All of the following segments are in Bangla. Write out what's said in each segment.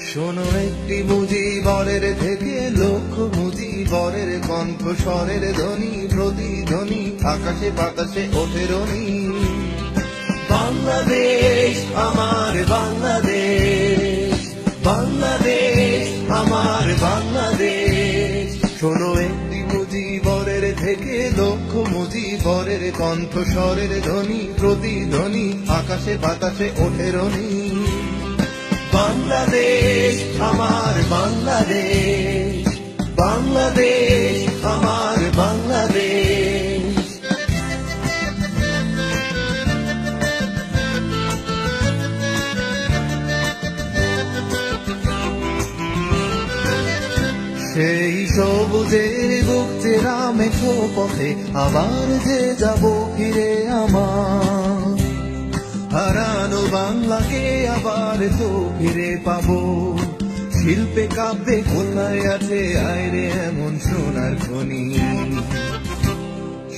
শোনো একটি মুজিবরের থেকে লক্ষ মুজিবরের কণ্ঠস্বরের ধ্বনি, প্রতিধ্বনি আকাশে বাতাসে ওঠে রনি। বাংলাদেশ আমার বাংলাদেশ, বাংলাদেশ আমার বাংলাদেশ। শোনো একটি মুজিবরের থেকে লক্ষ মুজিবরের কণ্ঠস্বরের ধ্বনি, প্রতিধ্বনি আকাশে বাতাসে ওঠে রনি। বাংলাদেশ আমার বাংলাদেশ, বাংলাদেশ আমার বাংলাদেশ। সেই সবুজের বুক চেরা মেঠো পথে আবার যে যাব ফিরে আমার, হারানো বাংলাকে আবার তো ফিরে পাবো। শিল্পে কাব্যে কোথায় আছে আয়রে এমন সোনার খনি।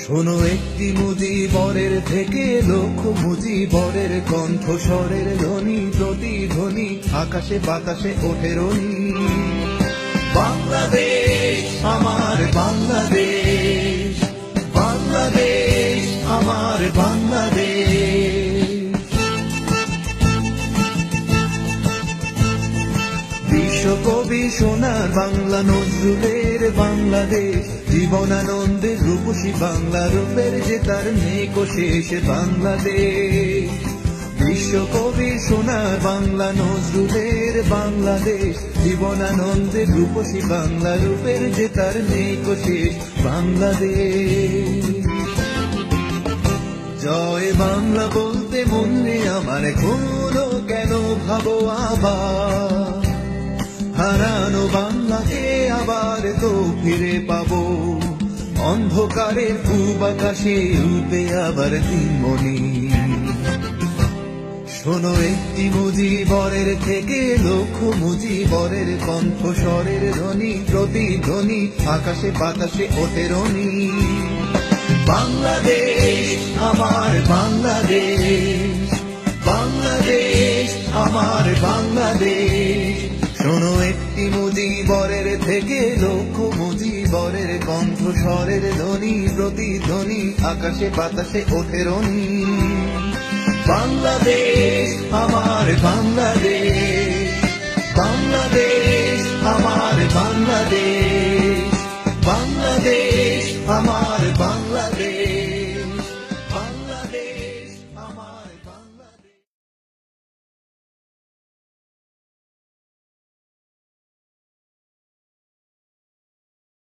শোনো একটি মুজিবরের থেকে লক্ষ মুজিবরের কণ্ঠস্বরের ধ্বনি, প্রতিধ্বনি আকাশে বাতাসে ওঠে রনি। বাংলাদেশ আমার বাংলাদেশ, বাংলাদেশ আমার বাংলাদেশ। বিশ্বকবি সোনার বাংলা নজরুলের বাংলাদেশ, জীবনানন্দের রূপসী বাংলা রূপের যে তার নেই কো শেষ বাংলাদেশ। বিশ্বকবি সোনার বাংলা নজরুলের বাংলাদেশ, জীবনানন্দের রূপসী বাংলা রূপের যে তার নেই কো শেষ বাংলাদেশ। জয় বাংলা বলতে মনে আমার এখনো কেন ভাবো আবার, হারানো বাংলাকে আবার তো ফিরে পাবো। অন্ধকারের পূব আকাশে উঠবে আবার দিনমণি। শোনো একটি মুজিবরের থেকে লক্ষ মুজিবরের কণ্ঠস্বরের ধ্বনি, প্রতিধ্বনি আকাশে বাতাসে ওঠে রনি। বাংলাদেশ আমার বাংলাদেশ, বাংলাদেশ আমার বাংলাদেশ। শোনো একটি মুজিবরের থেকে লক্ষ মুজিবরের কণ্ঠস্বরের ধ্বনি, প্রতিধ্বনি আকাশে বাতাসে ওঠে রনি। বাংলাদেশ আমার বাংলাদেশ, বাংলাদেশ আমার বাংলাদেশ, বাংলাদেশ আমার বাংলাদেশ।